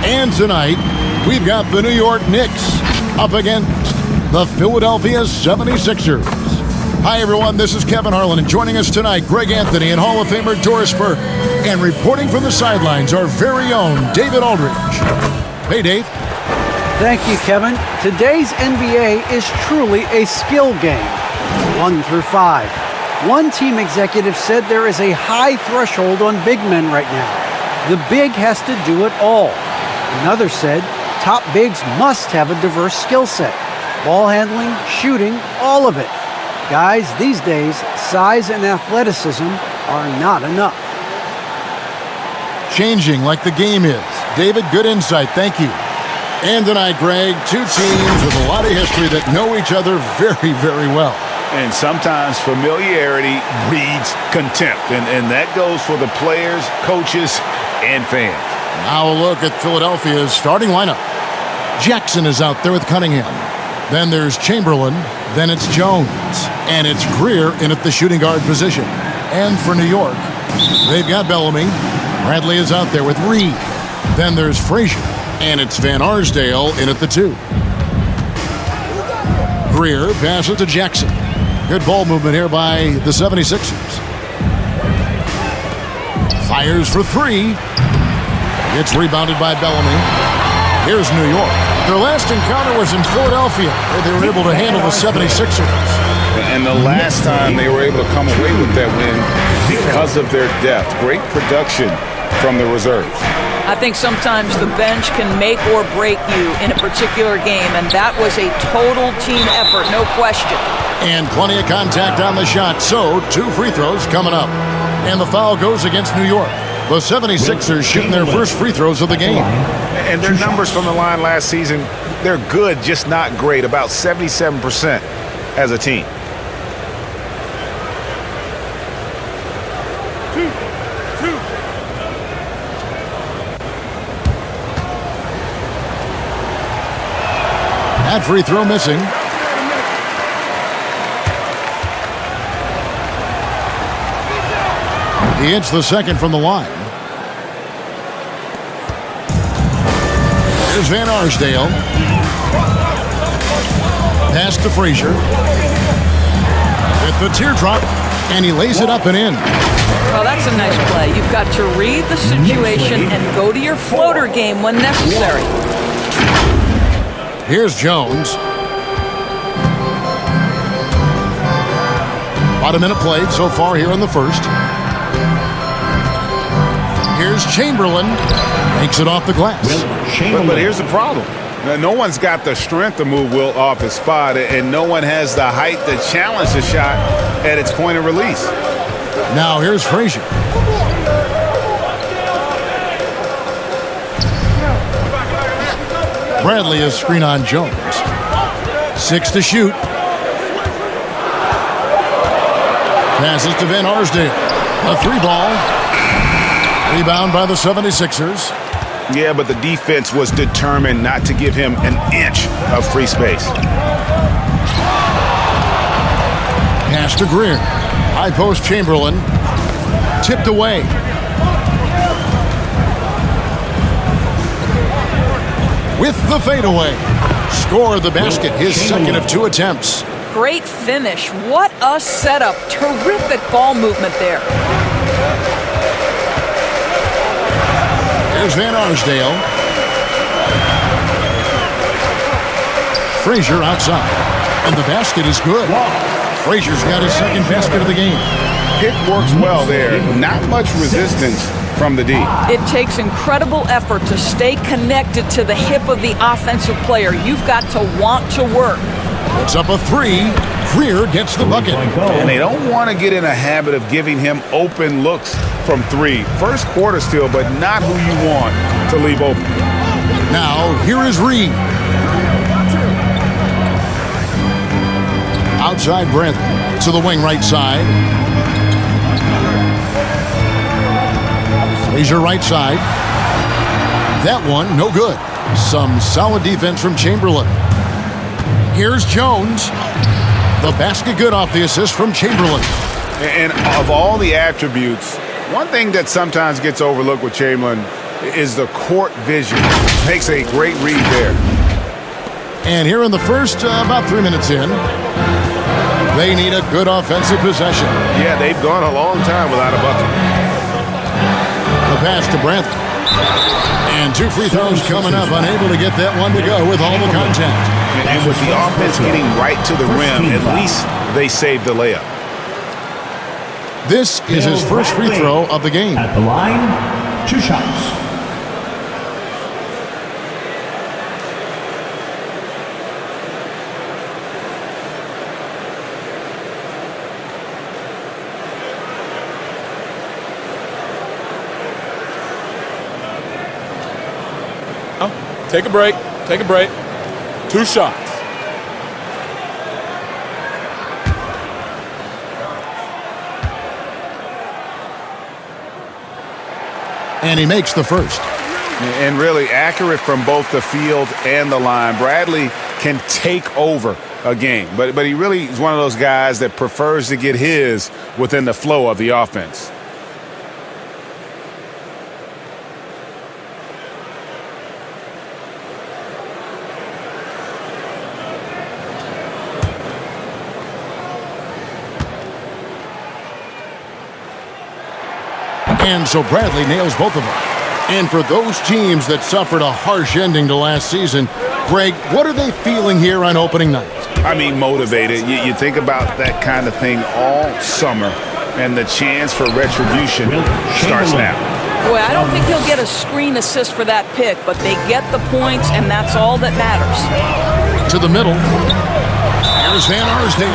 And tonight, we've got the New York Knicks up against the Philadelphia 76ers. Hi, everyone. This is Kevin Harlan, and joining us tonight, Greg Anthony and Hall of Famer Doris Burke. And reporting from the sidelines, our very own David Aldridge. Hey, Dave. Thank you, Kevin. Today's NBA is truly a skill game, 1 through 5. One team executive said there is a high threshold on big men right now. The big has to do it all. Another said top bigs must have a diverse skill set. Ball handling, shooting, all of it. Guys, these days, size and athleticism are not enough. Changing like the game is. David, good insight. Thank you. And tonight, Greg, two teams with a lot of history that know each other very, very well. And sometimes familiarity breeds contempt. And that goes for the players, coaches, and fans. Now a look at Philadelphia's starting lineup. Jackson is out there with Cunningham. Then there's Chamberlain. Then it's Jones. And it's Greer in at the shooting guard position. And for New York, they've got Bellamy. Bradley is out there with Reed. Then there's Frazier. And it's Van Arsdale in at the 2. Greer passes to Jackson. Good ball movement here by the 76ers. Fires for 3. It's rebounded by Bellamy. Here's New York. Their last encounter was in Philadelphia, where they were able to handle the 76ers. And the last time they were able to come away with that win because of their depth. Great production from the reserves. I think sometimes the bench can make or break you in a particular game, and that was a total team effort, no question. And plenty of contact on the shot, so 2 free throws coming up. And the foul goes against New York. The 76ers shooting their first free throws of the game. And their numbers from the line last season, they're good, just not great, about 77% as a team. That free throw missing. He hits the second from the line. Here's Van Arsdale. Pass to Frazier. With the teardrop, and he lays it up and in. Well, that's a nice play. You've got to read the situation and go to your floater game when necessary. Here's Jones. About a minute played so far here in the first. Here's Chamberlain. Makes it off the glass. But here's the problem. No one's got the strength to move Will off his spot, and no one has the height to challenge the shot at its point of release. Now here's Frazier. Bradley is screen on Jones. 6 to shoot. Passes to Van Arsdale. A 3-ball. Rebound by the 76ers. Yeah, but the defense was determined not to give him an inch of free space. Pass to Greer. High post Chamberlain. Tipped away. With the fadeaway. Scored the basket, his second of 2 attempts. Great finish. What a setup. Terrific ball movement there. Here's Van Arsdale. Frazier outside. And the basket is good. Frazier's got his second basket of the game. Pick works well there. Not much resistance from the D. It takes incredible effort to stay connected to the hip of the offensive player. You've got to want to work. It's up a 3. Greer gets the bucket. And they don't want to get in a habit of giving him open looks from 3. First quarter still, but not who you want to leave open. Now, here is Reed. Outside Bradley to the wing right side. Frazier right side. That one, no good. Some solid defense from Chamberlain. Here's Jones. The basket good off the assist from Chamberlain. And of all the attributes, one thing that sometimes gets overlooked with Chamberlain is the court vision. Makes a great read there. And here in the first, about 3 minutes in, they need a good offensive possession. Yeah, they've gone a long time without a bucket. The pass to Brantley. And 2 free throws coming up, unable to get that one to go with all the contact. And with the offense getting right to the rim, at least they saved the layup. This is his first free throw of the game. At the line, 2 shots. Take a break. Take a break. 2 shots. And he makes the first. And really accurate from both the field and the line. Bradley can take over a game, but he really is one of those guys that prefers to get his within the flow of the offense. And so Bradley nails both of them. And for those teams that suffered a harsh ending to last season, Greg, what are they feeling here on opening night? I mean, motivated. You think about that kind of thing all summer, and the chance for retribution starts now. Boy, I don't think he'll get a screen assist for that pick, but they get the points, and that's all that matters. To the middle. Here's Van Arsdale.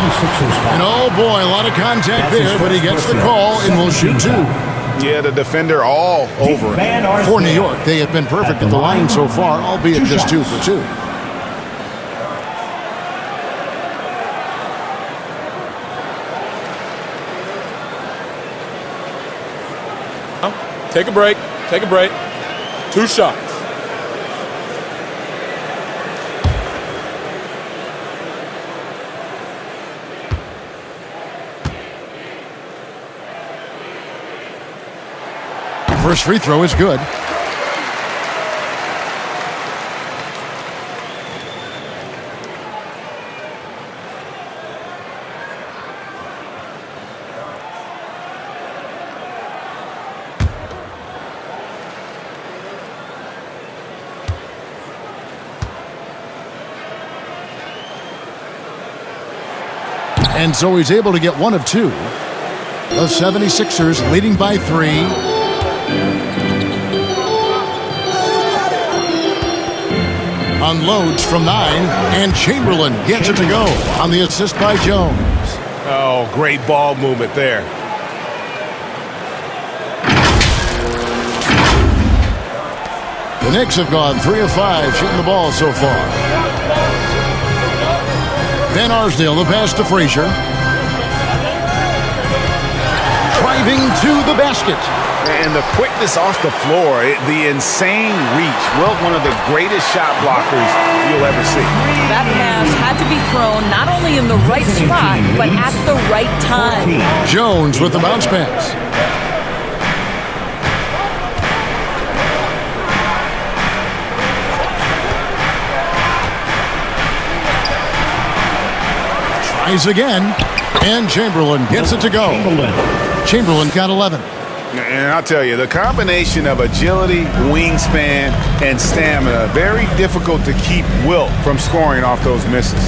And oh boy, a lot of contact there, but he gets the call and will shoot 2. Yeah, the defender all over it. For New York, they have been perfect at the line so far, albeit just 2 for 2. Take a break. Take a break. 2 shots. First free throw is good. And so he's able to get 1 of 2. The 76ers leading by 3. Unloads from 9, and Chamberlain gets it to go on the assist by Jones. Oh, great ball movement there. The Knicks have gone 3 of 5 shooting the ball so far. Van Arsdale, the pass to Frazier. Driving to the basket. And the quickness off the floor, the insane reach. Well, one of the greatest shot blockers you'll ever see. That pass had to be thrown not only in the right spot, but at the right time. Jones with the bounce pass. Tries again, and Chamberlain gets it to go. Chamberlain got 11. And I'll tell you, the combination of agility, wingspan, and stamina, very difficult to keep Wilt from scoring off those misses.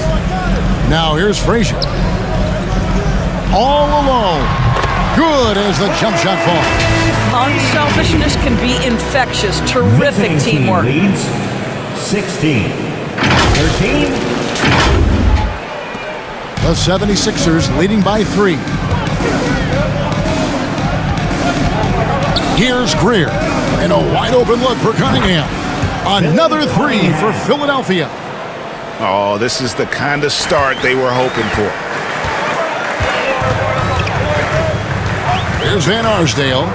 Now here's Frazier. All alone. Good as the jump shot falls. Unselfishness can be infectious. Terrific teamwork. Leads 16. 13. The 76ers leading by 3. Here's Greer, and a wide-open look for Cunningham. Another 3 for Philadelphia. Oh, this is the kind of start they were hoping for. Here's Van Arsdale.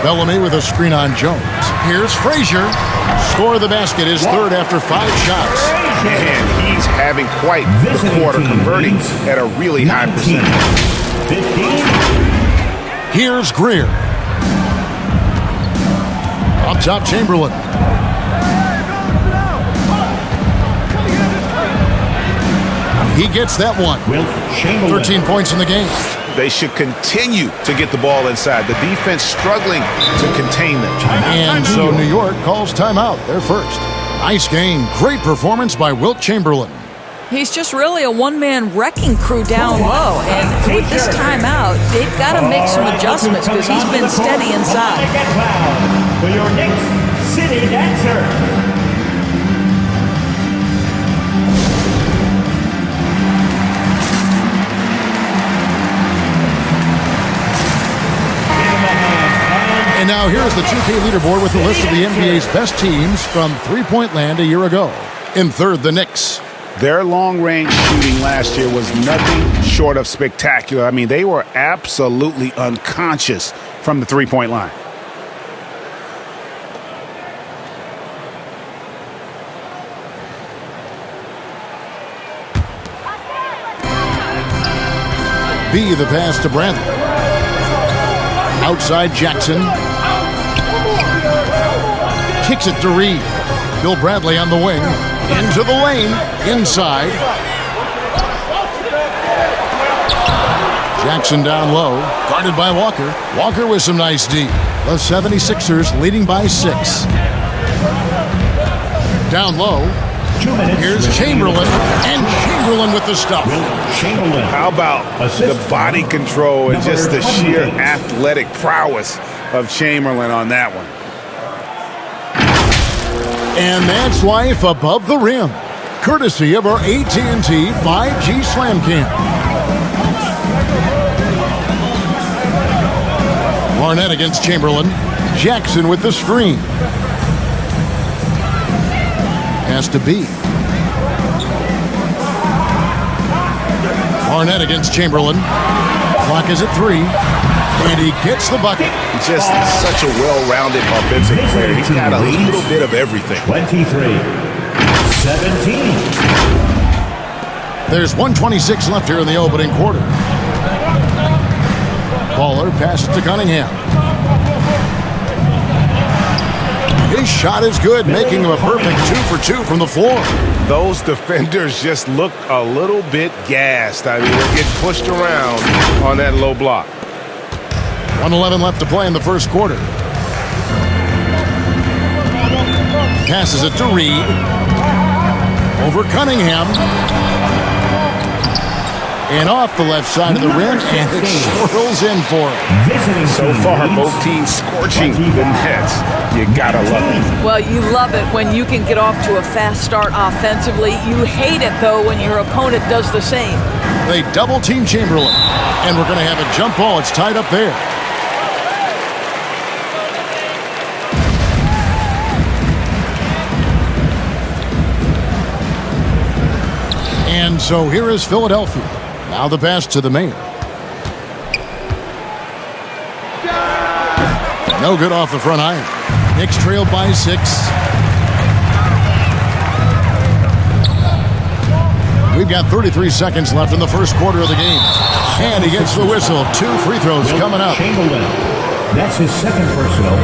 Bellamy with a screen on Jones. Here's Frazier. Score the basket, his 3rd after 5 shots. And he's having quite the quarter, converting at a really high percentage. 15. Here's Greer. Up top, Chamberlain. He gets that one. Wilt Chamberlain. 13 points in the game. They should continue to get the ball inside. The defense struggling to contain them. And so New York calls timeout. They're first. Nice game. Great performance by Wilt Chamberlain. He's just really a one-man wrecking crew down low. And with this timeout, they've got to make some adjustments because he's been steady inside. For your Knicks City Dancer. And now here's the 2K leaderboard with the list of the NBA's best teams from three-point land a year ago. In third, the Knicks. Their long-range shooting last year was nothing short of spectacular. I mean, they were absolutely unconscious from the three-point line. B, the pass to Bradley. Outside Jackson. Kicks it to Reed. Bill Bradley on the wing. Into the lane. Inside. Jackson down low. Guarded by Walker. Walker with some nice D. The 76ers leading by 6. Down low. 2 minutes. Here's Chamberlain. And Chamberlain with the stuff. Chamberlain. How about the body control and just the sheer athletic prowess of Chamberlain on that one? And that's life above the rim, courtesy of our AT&T 5G Slam Cam. Barnett against Chamberlain. Jackson with the screen. Has to be. Barnett against Chamberlain. Clock is at 3. And he gets the bucket. Just such a well-rounded offensive player. He's got a little bit of everything. 23-17. There's 1:26 left here in the opening quarter. Baller passes to Cunningham. His shot is good, making him a perfect 2 for 2 from the floor. Those defenders just look a little bit gassed. I mean, they're getting pushed around on that low block. 1:11 left to play in the first quarter. Passes it to Reed. Over Cunningham. And off the left side of the rim, and it swirls in for him. So far, both teams scorching the Nets. You gotta love it. Well, you love it when you can get off to a fast start offensively. You hate it, though, when your opponent does the same. They double-team Chamberlain, and we're going to have a jump ball. It's tied up there. And so here is Philadelphia. Now the pass to the mayor. No good off the front iron. Knicks trailed by 6. We've got 33 seconds left in the first quarter of the game. And he gets the whistle. 2 free throws coming up. Chamberlain. That's his second personal.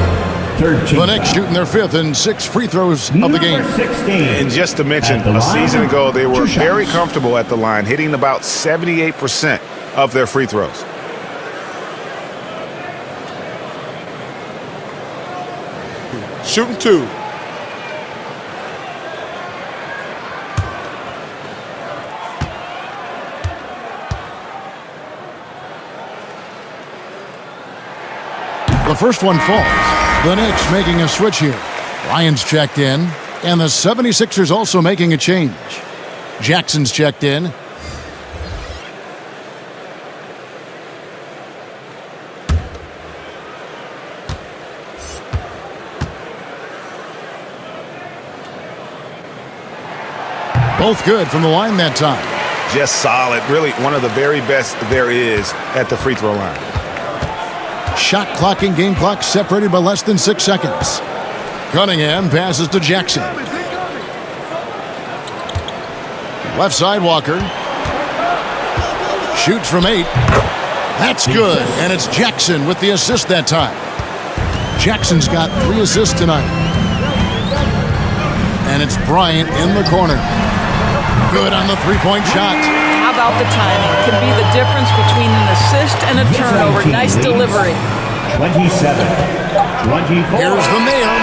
Third team The Knicks shooting their 5th and 6th free throws of the game. 16. And just to mention, a season ago, they were very comfortable at the line, hitting about 78% of their free throws. Shooting 2. The first one falls. The Knicks making a switch here. Lions checked in, and the 76ers also making a change. Jackson's checked in. Both good from the line that time. Just solid. Really one of the very best there is at the free throw line. Shot clock and game clock separated by less than 6 seconds. Cunningham passes to Jackson. Left side, Walker. Shoots from 8. That's good, and it's Jackson with the assist that time. Jackson's got 3 assists tonight. And it's Bryant in the corner. Good on the three-point shot. How about the timing? Can be the difference between an assist and a turnover. Nice delivery. 27-24. Here's the nail.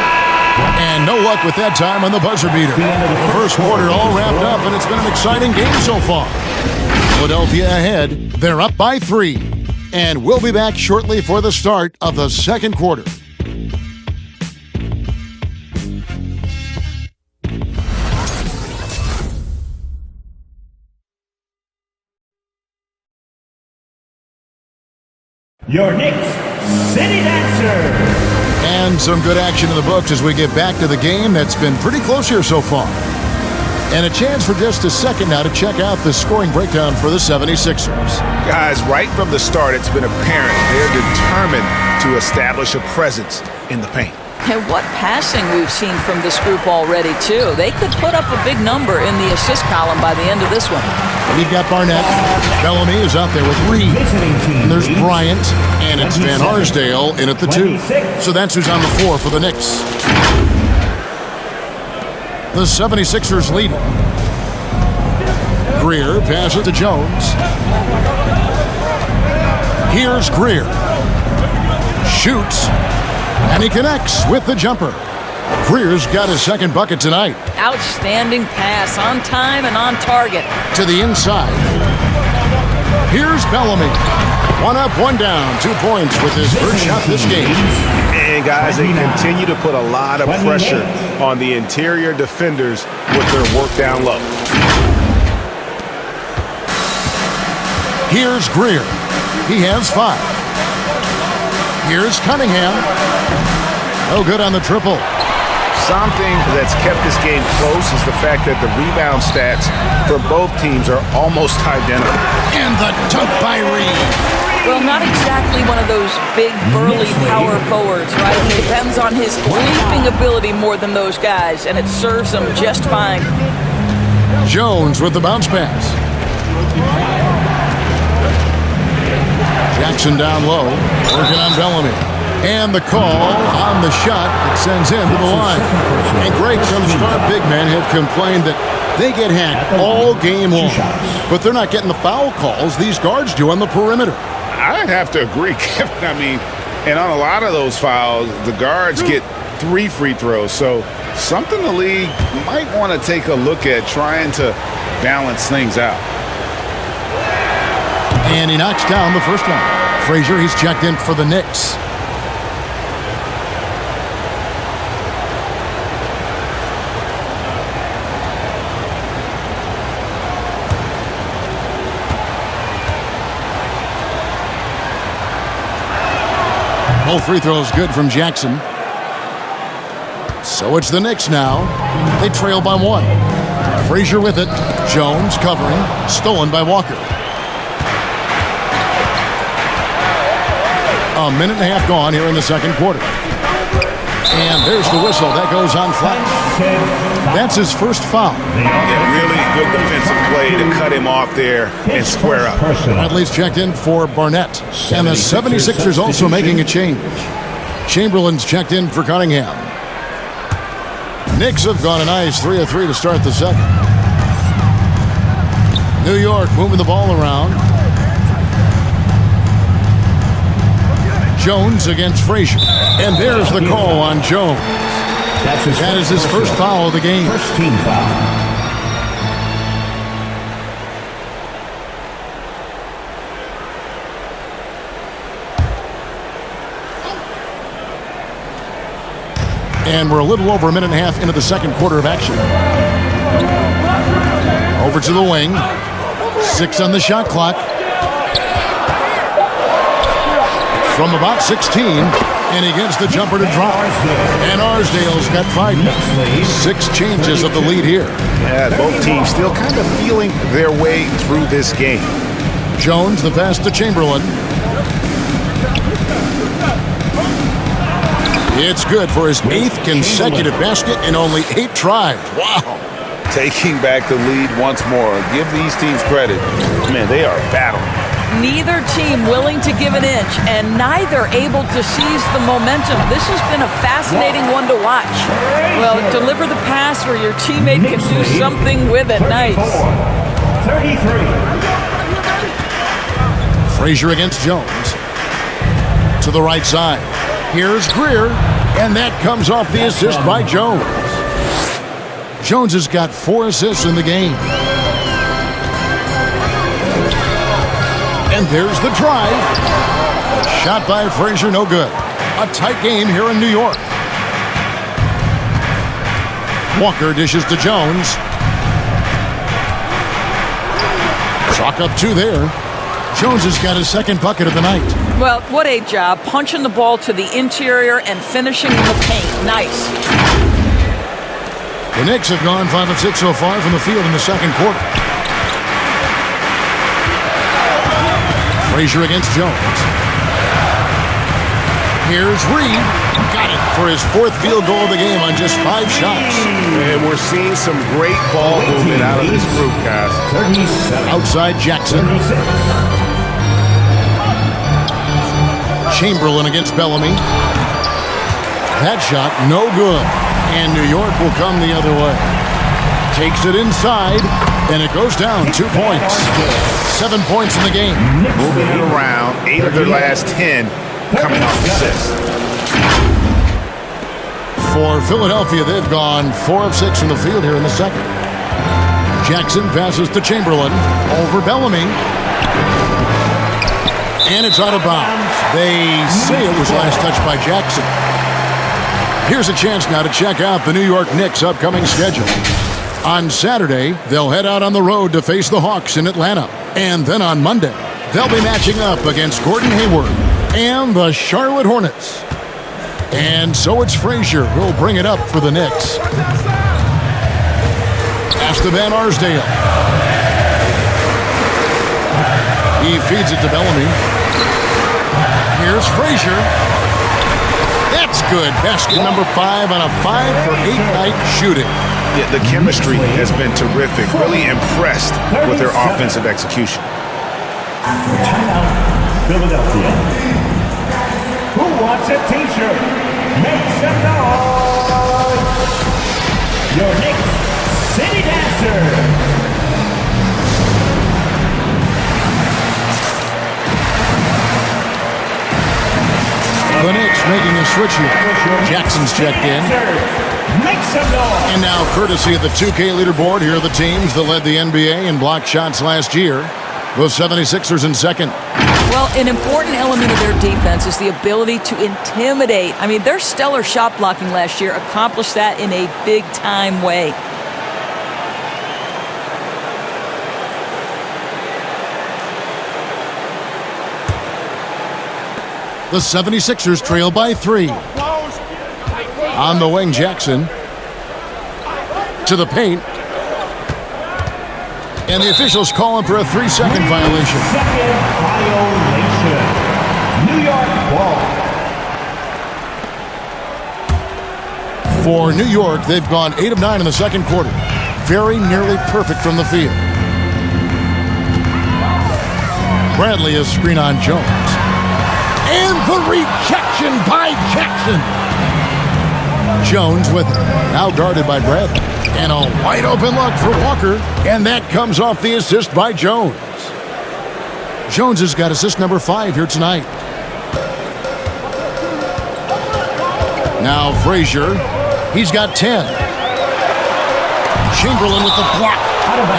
And no luck with that time on the buzzer beater. First quarter all wrapped up, and it's been an exciting game so far. Philadelphia ahead. They're up by 3. And we'll be back shortly for the start of the second quarter. Your Knicks City Dancer. And some good action in the books as we get back to the game that's been pretty close here so far. And a chance for just a second now to check out the scoring breakdown for the 76ers. Guys, right from the start, it's been apparent they're determined to establish a presence in the paint. And what passing we've seen from this group already, too. They could put up a big number in the assist column by the end of this one. We've got Barnett. Bellamy is out there with Reed. And there's Bryant. And it's Van Arsdale in at the 2. So that's who's on the floor for the Knicks. The 76ers lead. Greer passes to Jones. Here's Greer. Shoots. And he connects with the jumper. Greer's got his second bucket tonight. Outstanding pass, on time and on target. To the inside. Here's Bellamy. 1 up, 1 down. 2 points with his first shot this game. And guys, they continue to put a lot of pressure on the interior defenders with their work down low. Here's Greer. He has 5. Here's Cunningham. No good on the triple. Something that's kept this game close is the fact that the rebound stats for both teams are almost identical. And the dunk by Reed. Well, not exactly one of those big, burly power forwards, right? He depends on his leaping ability more than those guys, and it serves him just fine. Jones with the bounce pass. Jackson down low, working on Bellamy. And the call on the shot that sends him to the line. And Greg, some star big men have complained that they get hacked all game long. But they're not getting the foul calls these guards do on the perimeter. I'd have to agree, Kevin. I mean, and on a lot of those fouls, the guards get 3 free throws. So something the league might want to take a look at, trying to balance things out. And he knocks down the first one. Frazier, he's checked in for the Knicks. Both free throws good from Jackson. So it's the Knicks now. They trail by 1. Frazier with it. Jones covering. Stolen by Walker. A minute and a half gone here in the second quarter. And there's the whistle. That goes on Flash. That's his first foul. Yeah, really good defensive play to cut him off there and square up. Bradley's checked in for Barnett. And the 76ers also making a change. Chamberlain's checked in for Cunningham. Knicks have gone a nice 3 of 3 to start the second. New York moving the ball around. Jones against Frazier. And there's the call on Jones. That is his first foul of the game. First team foul. And we're a little over a minute and a half into the second quarter of action. Over to the wing. 6 on the shot clock. From about 16, and he gets the jumper to drop. And Arsdale's got 5. 6 changes of the lead here. Yeah, both teams still kind of feeling their way through this game. Jones, the pass to Chamberlain. It's good for his 8th consecutive basket in only 8 tries. Wow. Taking back the lead once more. Give these teams credit. Man, they are battling. Neither team willing to give an inch, and neither able to seize the momentum. This has been a fascinating one to watch. Well, deliver the pass where your teammate can do something with it. Nice. 33. Frazier against Jones. To the right side. Here's Greer, and that comes off the assist by Jones. Jones has got 4 assists in the game. And there's the drive. A shot by Frazier, no good. A tight game here in New York. Walker dishes to Jones. Chalk up 2 there. Jones has got his second bucket of the night. Well, what a job punching the ball to the interior and finishing in the paint. Nice. The Knicks have gone 5 of 6 so far from the field in the second quarter. Frazier against Jones. Here's Reed. Got it for his 4th field goal of the game on just 5 shots. And we're seeing some great ball movement out of this group, guys. 37. Outside Jackson. 36. Chamberlain against Bellamy. That shot, no good. And New York will come the other way. Takes it inside, and it goes down 2 points. 7 points in the game. Moving it around, 8 of their last 10 coming off assists. For Philadelphia, they've gone 4 of 6 from the field here in the second. Jackson passes to Chamberlain over Bellamy. And it's out of bounds. They say it was last touched by Jackson. Here's a chance now to check out the New York Knicks' upcoming schedule. On Saturday, they'll head out on the road to face the Hawks in Atlanta. And then on Monday, they'll be matching up against Gordon Hayward and the Charlotte Hornets. And so it's Frazier who'll bring it up for the Knicks. Pass to Van Arsdale. He feeds it to Bellamy. Here's Frazier. That's good. Basket number 5 on a 5 for 8 night shooting. Yeah, the chemistry has been terrific. Really impressed with their offensive execution. Timeout, Philadelphia. Who wants a t-shirt? Make some noise! Your Knicks City Dancer! The Knicks making a switch here. Jackson's checked in. Make some noise! And now, courtesy of the 2K leaderboard, here are the teams that led the NBA in blocked shots last year. The 76ers in second. Well, an important element of their defense is the ability to intimidate. I mean, their stellar shot blocking last year accomplished that in a big-time way. The 76ers trail by 3. On the wing, Jackson. To the paint. And the officials call him for a 3-second violation. Second violation. New York ball. For New York, they've gone 8 of 9 in the second quarter. Very nearly perfect from the field. Bradley is screen on Jones. And the rejection by Jackson. Jones with it. Now guarded by Bradley. And a wide open look for Walker. And that comes off the assist by Jones. Jones has got assist number 5 here tonight. Now Frazier. He's got 10. Chamberlain with the block.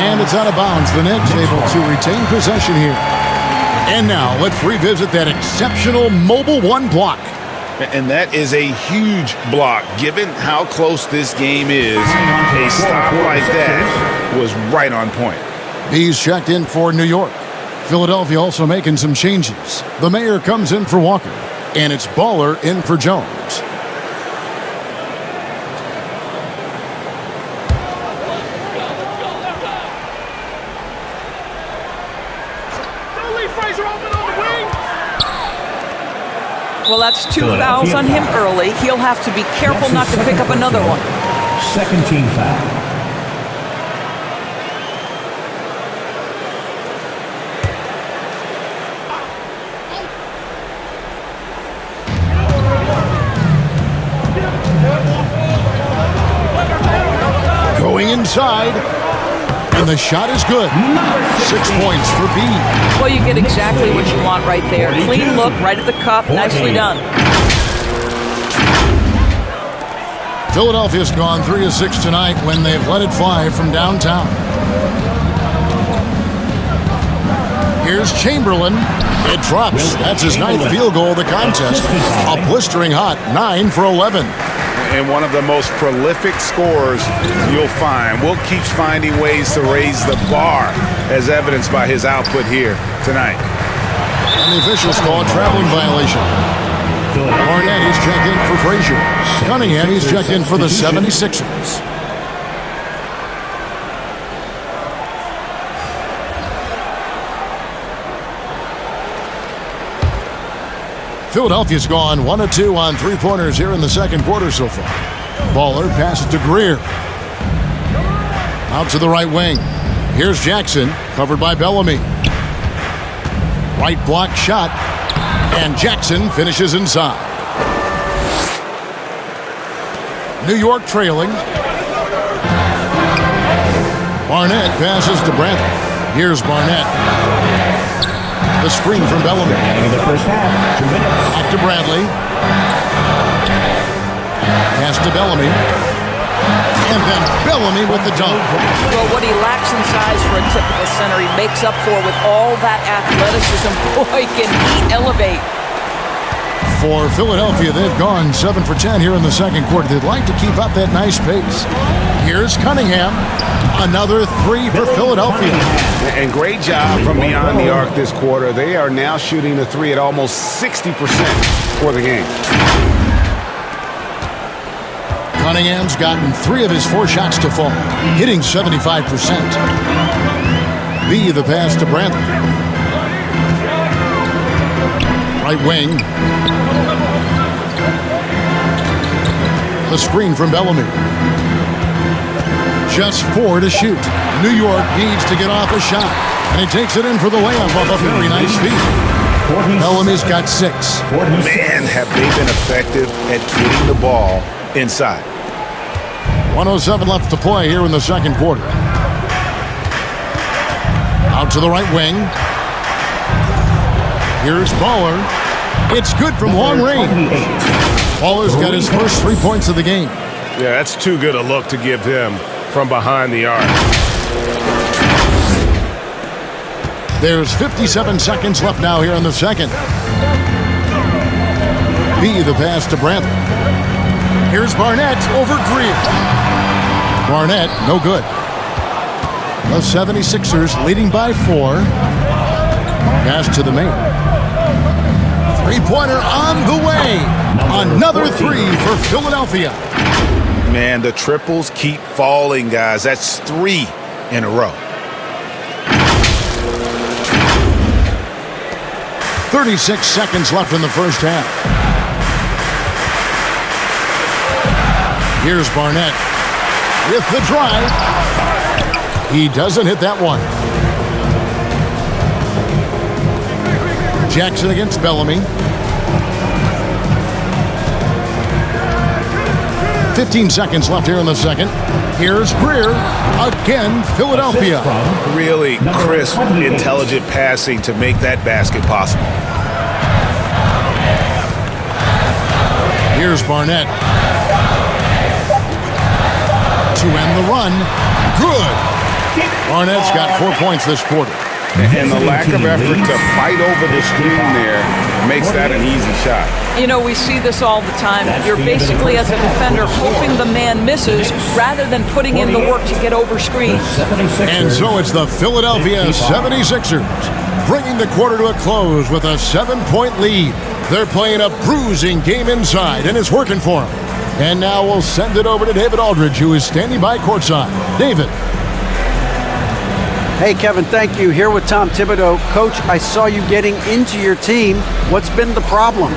And it's out of bounds. The Knicks able to retain possession here. And now let's revisit that exceptional mobile 1 block. And that is a huge block. Given how close this game is, a stop like that was right on point. He's checked in for New York. Philadelphia also making some changes. The mayor comes in for Walker. And it's Baller in for Jones. Well, that's 2 fouls on him early. He'll have to be careful not to pick up another one. Second team foul. inside. And the shot is good. 6 points for B. Well, you get exactly what you want right there. Clean look, right at the cup. Nicely done. Philadelphia's gone 3 of 6 tonight when they've let it fly from downtown. Here's Chamberlain. It drops. That's his 9th field goal of the contest. A blistering hot 9 for 11. And one of the most prolific scorers you'll find. Will keeps finding ways to raise the bar, as evidenced by his output here tonight. And the officials call a traveling violation. Barnett is checked in for Frazier. Cunningham is checked in for the 76ers. Philadelphia's gone 1 of 2 on three-pointers here in the second quarter so far. Baller passes to Greer. Out to the right wing. Here's Jackson, covered by Bellamy. Right block shot, and Jackson finishes inside. New York trailing. Barnett passes to Bradley. Here's Barnett. The screen from Bellamy. Back to Bradley. Pass to Bellamy. And then Bellamy with the dunk. Well, what he lacks in size for a typical center, he makes up for with all that athleticism. Boy, can he elevate. For Philadelphia, they've gone 7 for 10 here in the second quarter. They'd like to keep up that nice pace. Here's Cunningham. Another 3 for Philadelphia. And great job from beyond the arc this quarter. They are now shooting the 3 at almost 60% for the game. Cunningham's gotten 3 of his 4 shots to fall, hitting 75%. B, the pass to Bradley. Right wing. The screen from Bellamy. Just 4 to shoot. New York needs to get off a shot, and he takes it in for the layup off a very nice feed. Bellamy's got 6. Man, have they been effective at getting the ball inside. 1:07 left to play here in the second quarter. Out to the right wing. Here's Baller. It's good from long range. Baller's got his first 3 points of the game. Yeah, that's too good a look to give him from behind the arc. There's 57 seconds left now here in the second. B, the pass to Bradley. Here's Barnett over Greer. Barnett, no good. The 76ers leading by 4. Pass to the main. Three-pointer on the way. Another 3 for Philadelphia. Man, the triples keep falling, guys. That's 3 in a row. 36 seconds left in the first half. Here's Barnett with the drive. He doesn't hit that one. Jackson against Bellamy. 15 seconds left here in the second. Here's Greer. Again, Philadelphia. Really crisp, intelligent passing to make that basket possible. Here's Barnett. To end the run. Good. Barnett's got 4 points this quarter. And the lack of effort to fight over the screen there makes that an easy shot. You know, we see this all the time. You're basically, as a defender, hoping the man misses rather than putting in the work to get over screens. And so it's the Philadelphia 76ers bringing the quarter to a close with a 7-point lead. They're playing a bruising game inside, and it's working for them. And now we'll send it over to David Aldridge, who is standing by courtside. David. Hey, Kevin, thank you. Here with Tom Thibodeau. Coach, I saw you getting into your team. What's been the problem?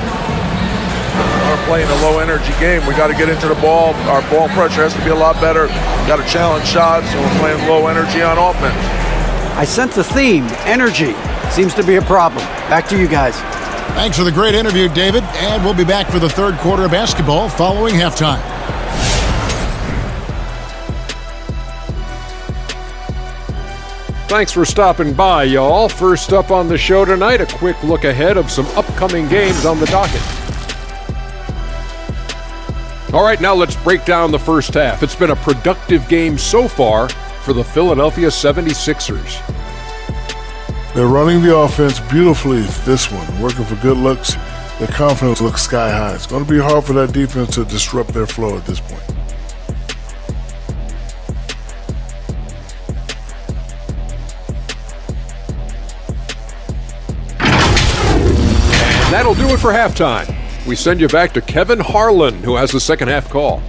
We're playing a low-energy game. We got to get into the ball. Our ball pressure has to be a lot better. Got to challenge shots, and we're playing low energy on offense. I sense a theme. Energy seems to be a problem. Back to you guys. Thanks for the great interview, David. And we'll be back for the third quarter of basketball following halftime. Thanks for stopping by, y'all. First up on the show tonight, a quick look ahead of some upcoming games on the docket. All right, now let's break down the first half. It's been a productive game so far for the Philadelphia 76ers. They're running the offense beautifully this one, working for good looks. Their confidence looks sky high. It's going to be hard for that defense to disrupt their flow at this point. That'll do it for halftime. We send you back to Kevin Harlan, who has the second half call.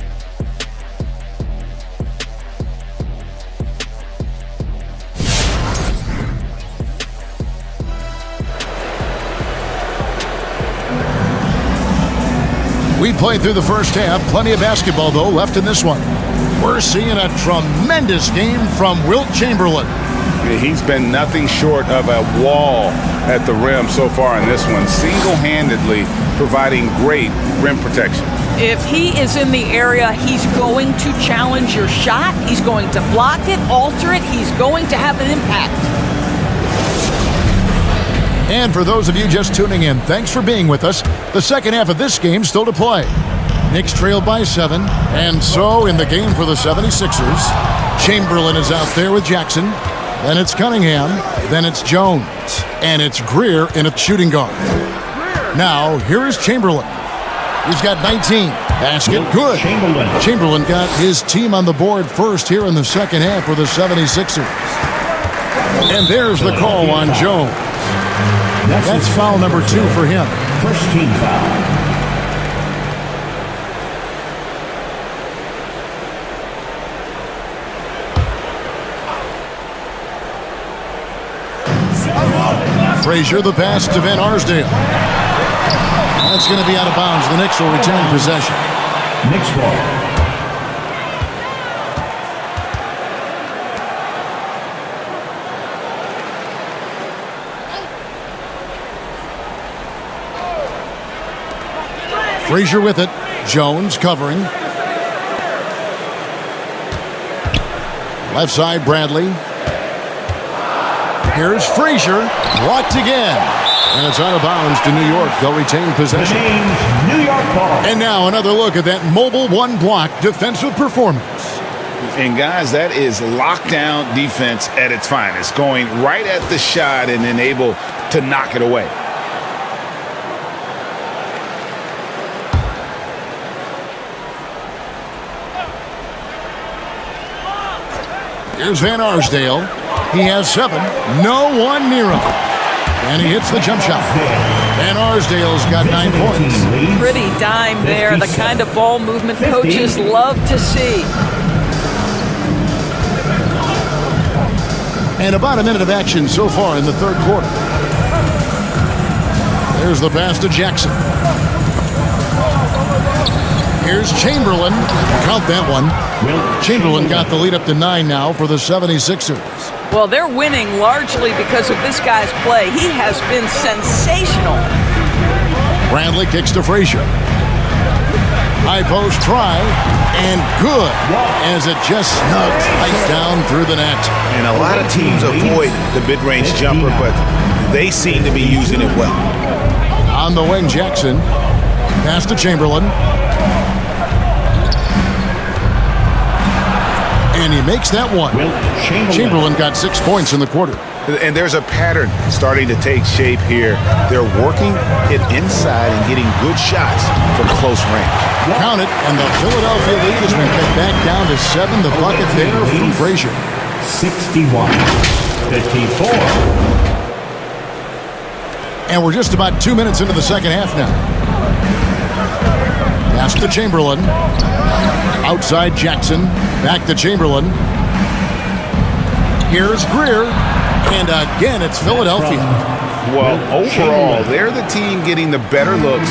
We played through the first half. Plenty of basketball, though, left in this one. We're seeing a tremendous game from Wilt Chamberlain. He's been nothing short of a wall at the rim so far in this one, single-handedly providing great rim protection. If he is in the area, he's going to challenge your shot. He's going to block it, alter it. He's going to have an impact. And for those of you just tuning in, thanks for being with us. The second half of this game still to play. Knicks trailed by 7. And so in the game for the 76ers, Chamberlain is out there with Jackson. Then it's Cunningham. Then it's Jones. And it's Greer in a shooting guard. Now, here is Chamberlain. He's got 19. Basket, good. Chamberlain got his team on the board first here in the second half for the 76ers. And there's the call on Jones. That's foul number 2 for him. First team foul. Frazier, the pass to Van Arsdale. That's going to be out of bounds. The Knicks will return possession. Knicks ball. Frazier with it. Jones covering. Left side, Bradley. Here's Frazier. Blocked again. And it's out of bounds to New York. They'll retain possession. New York ball. And now another look at that mobile one-block defensive performance. And guys, that is lockdown defense at its finest. Going right at the shot and then able to knock it away. Here's Van Arsdale. He has 7. No one near him. And he hits the jump shot. Van Arsdale's got 9 points. Pretty dime there. The kind of ball movement coaches love to see. And about a minute of action so far in the third quarter. There's the pass to Jackson. Here's Chamberlain. Count that one. Chamberlain got the lead up to 9 now for the 76ers. Well, they're winning largely because of this guy's play. He has been sensational. Bradley kicks to Frazier. High post try, and good, as it just snugs right down through the net. And a lot of teams avoid the mid-range jumper, but they seem to be using it well. On the wing, Jackson. Pass to Chamberlain. And he makes that one. Chamberlain got 6 points in the quarter. And there's a pattern starting to take shape here. They're working it inside and getting good shots from close range. Count it, and the Philadelphia lead has been cut back down to 7. The bucket there from Frazier. 61-54. And we're just about 2 minutes into the second half now. Pass to Chamberlain. Outside Jackson. Back to Chamberlain. Here's Greer. And again, it's Philadelphia. Well, overall, they're the team getting the better looks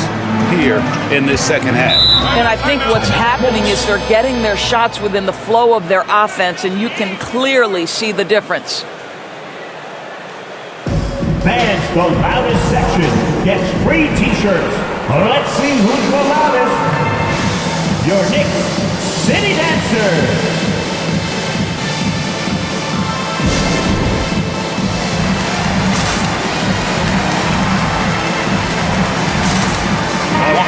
here in this second half. And I think what's happening is they're getting their shots within the flow of their offense, and you can clearly see the difference. Fans, the loudest section gets free t-shirts. Let's see who's the loudest. Your Knicks City Dancer.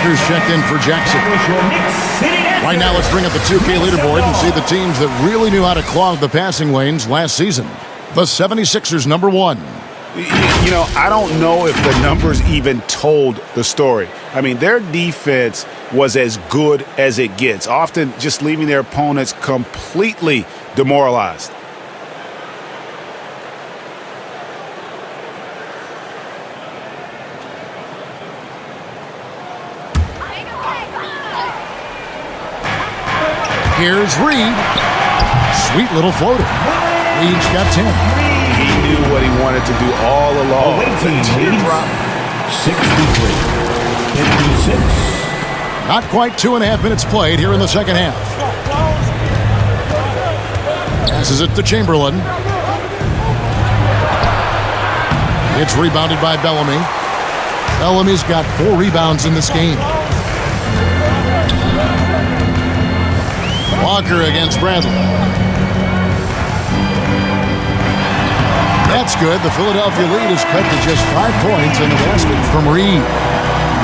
Walker's checked in for Jackson. Your Knicks City Dancers. Right now, let's bring up the 2K leaderboard and see the teams that really knew how to clog the passing lanes last season. The 76ers, number 1. You know, I don't know if the numbers even told the story. I mean, their defense was as good as it gets, often just leaving their opponents completely demoralized. Here's Reed. Sweet little floater. Reed's got 10. He knew what he wanted to do all along. Away team Teardrop. leads 63-56. Not quite 2.5 minutes played here in the second half. Passes it to Chamberlain. It's rebounded by Bellamy. Bellamy's got 4 rebounds in this game. Walker against Bradley. That's good. The Philadelphia lead is cut to just 5 points in the basket from Reed.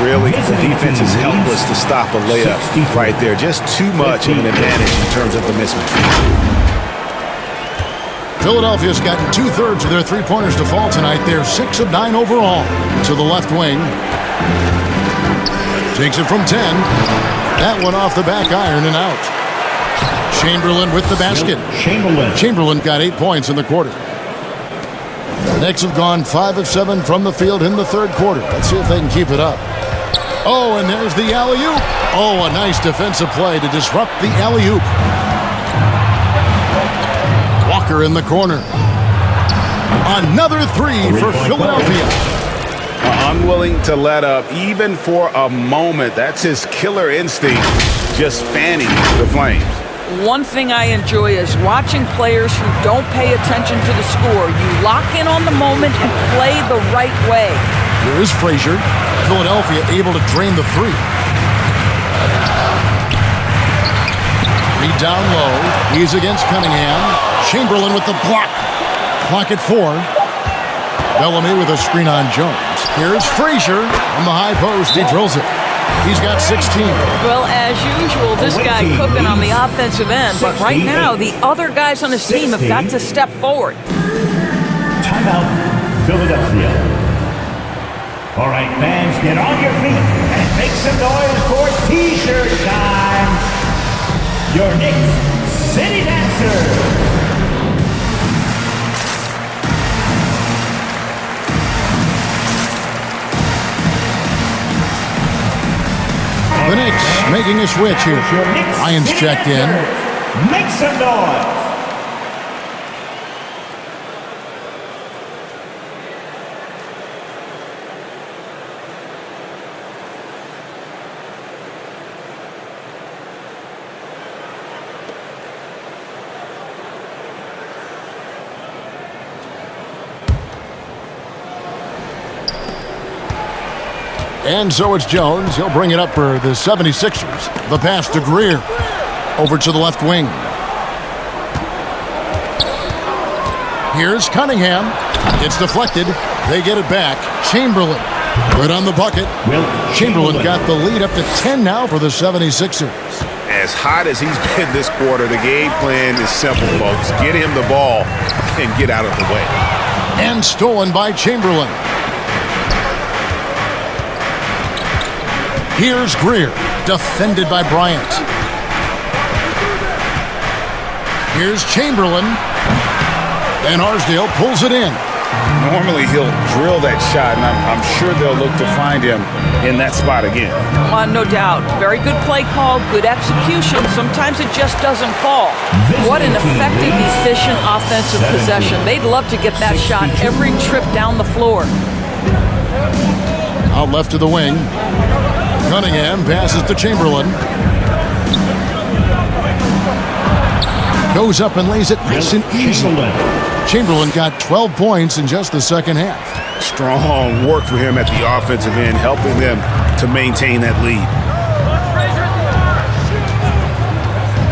Really, the defense is helpless to stop a layup right there. Just too much of an advantage in terms of the mismatch. Philadelphia's gotten 2/3 of their three-pointers to fall tonight. They're 6 of 9 overall. To the left wing. Takes it from 10. That one off the back iron and out. Chamberlain with the basket. Chamberlain got 8 points in the quarter. The Knicks have gone 5 of 7 from the field in the third quarter. Let's see if they can keep it up. Oh, and there's the alley-oop. Oh, a nice defensive play to disrupt the alley-oop. Walker in the corner. Another 3 for Philadelphia. Unwilling to let up even for a moment. That's his killer instinct, just fanning the flames. One thing I enjoy is watching players who don't pay attention to the score. You lock in on the moment and play the right way. Here is Frazier. Philadelphia able to drain the 3. Reed down low. He's against Cunningham. Chamberlain with the block. Clock at 4. Bellamy with a screen on Jones. Here's Frazier on the high post. He drills it. He's got 16. Well, as usual, this guy cooking on the offensive end. But right now, the other guys on his team have got to step forward. Timeout, Philadelphia. All right, fans, get on your feet and make some noise for T-shirt time. Your Knicks City Dancers. The Knicks making a switch here. Lions checked in. Make some noise. And so it's Jones. He'll bring it up for the 76ers. The pass to Greer. Over to the left wing. Here's Cunningham. It's deflected. They get it back. Chamberlain. Good on the bucket. Chamberlain got the lead up to 10 now for the 76ers. As hot as he's been this quarter, the game plan is simple, folks. Get him the ball and get out of the way. And stolen by Chamberlain. Here's Greer, defended by Bryant. Here's Chamberlain, and Arsdale pulls it in. Normally he'll drill that shot, and I'm sure they'll look to find him in that spot again. No doubt. Very good play call, good execution. Sometimes it just doesn't fall. What an effective, efficient offensive possession. They'd love to get that shot every trip down the floor. Out left to the wing. Cunningham passes to Chamberlain. Goes up and lays it nice and easy. Chamberlain got 12 points in just the second half. Strong work for him at the offensive end, helping them to maintain that lead.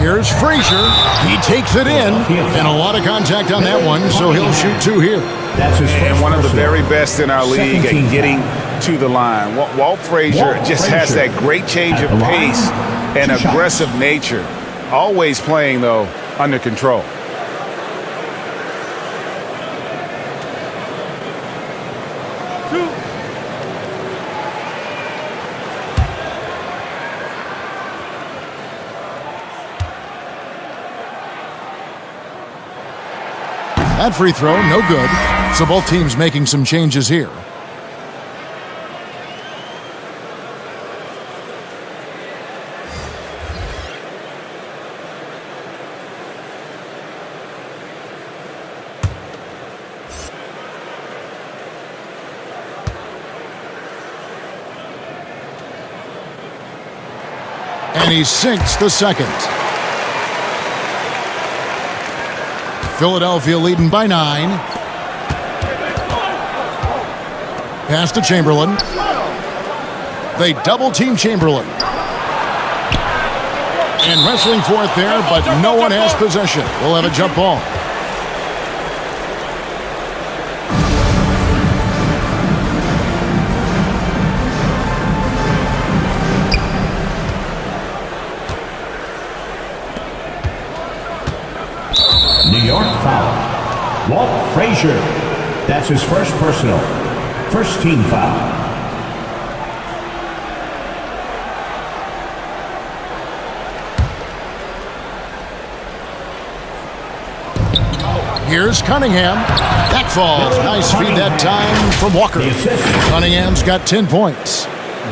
Here's Frazier. He takes it in, and a lot of contact on that one, so he'll shoot 2 here. And one of the very best in our league at getting to the line. Walt Frazier just has that great change of pace and aggressive nature. Always playing, though, under control. That free throw, no good. So both teams making some changes here. And he sinks the second. Philadelphia leading by 9. Pass to Chamberlain. They double-team Chamberlain. And wrestling for it there, but no one has possession. We'll have a jump ball. New York foul. Walt Frazier. That's his first personal. First team foul. Here's Cunningham. That falls. Nice feed that time from Walker. Cunningham's got 10 points.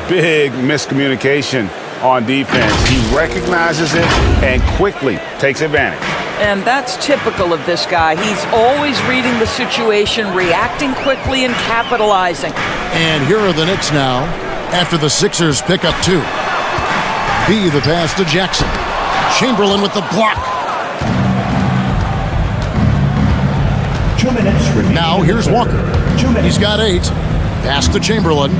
Big miscommunication on defense. He recognizes it and quickly takes advantage. And that's typical of this guy. He's always reading the situation, reacting quickly, and capitalizing. And here are the Knicks now, after the Sixers pick up 2. B, the pass to Jackson. Chamberlain with the block. 2 minutes remaining. Now here's Walker. 2 minutes. He's got 8. Pass to Chamberlain.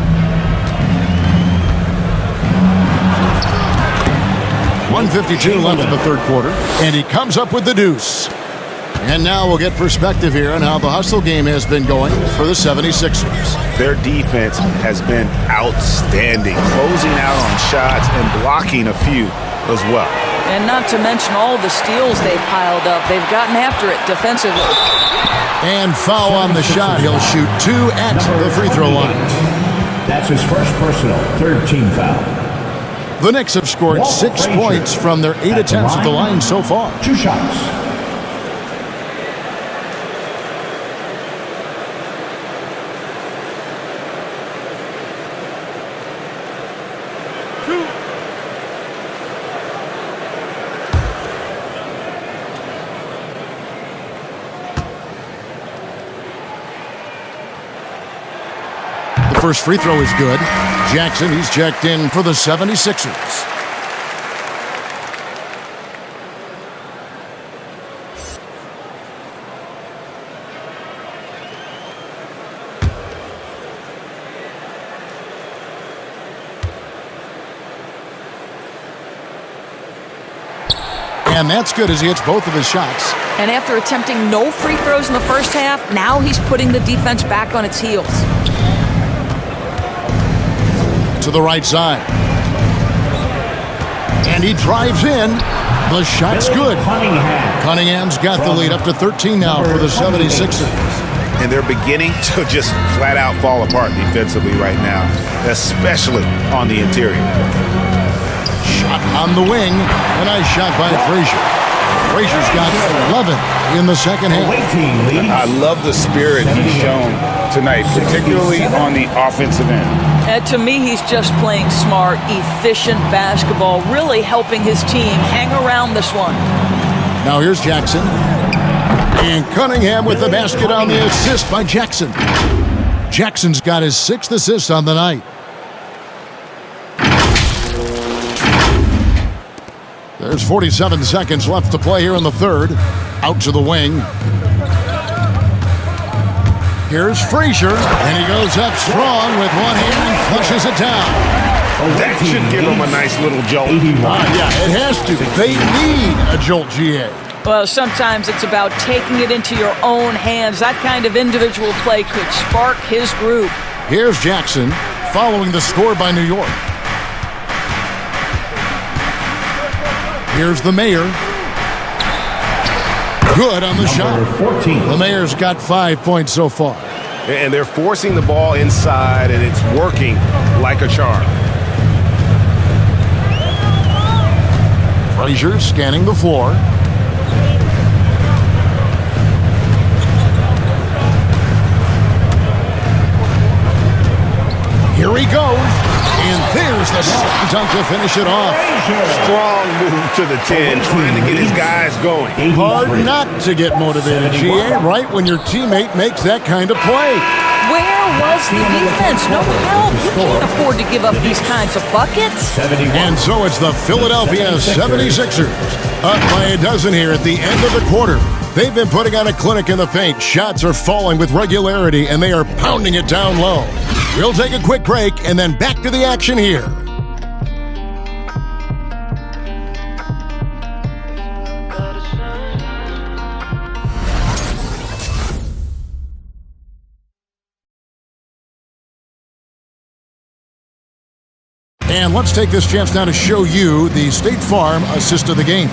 1:52 left in the third quarter, and he comes up with the deuce. And now we'll get perspective here on how the hustle game has been going for the 76ers. Their defense has been outstanding, closing out on shots and blocking a few as well. And not to mention all the steals they've piled up. They've gotten after it defensively. And foul on the shot. He'll shoot 2 at the free throw line. That's his first personal. Third team foul. The Knicks have scored 6 points from their 8 attempts at the line so far. 2 shots. The first free throw is good. Jackson, he's checked in for the 76ers. And that's good as he hits both of his shots. And after attempting no free throws in the first half, now he's putting the defense back on its heels. To the right side. And he drives in. The shot's good. Cunningham's got the lead up to 13 now for the 76ers. And they're beginning to just flat out fall apart defensively right now, especially on the interior. Shot on the wing. A nice shot by Frazier. Frazier's got 11 in the second half. I love the spirit he's shown tonight, particularly on the offensive end. To me, he's just playing smart, efficient basketball, really helping his team hang around this one. Now here's Jackson. And Cunningham with the basket on the assist by Jackson. Jackson's got his 6th assist on the night. There's 47 seconds left to play here in the third. Out to the wing. Here's Frazier, and he goes up strong with one hand and flushes it down. That should give him a nice little jolt. Yeah, it has to. They need a jolt, GA. Well, sometimes it's about taking it into your own hands. That kind of individual play could spark his group. Here's Jackson. following the score by New York. Here's the Mayor. Good on the shot. 14. The Mayor's got 5 points so far. And they're forcing the ball inside, and it's working like a charm. Frazier scanning the floor. Here he goes. And there's the dunk to finish it off. Strong move to the 10, trying to get his guys going. Hard not to get motivated, GA, right when your teammate makes that kind of play. Where was the defense? No help. You can't afford to give up these kinds of buckets. And so it's the Philadelphia 76ers. Up by a dozen here at the end of the quarter. They've been putting on a clinic in the paint. Shots are falling with regularity, and they are pounding it down low. We'll take a quick break and then back to the action here. And let's take this chance now to show you the State Farm assist of the game.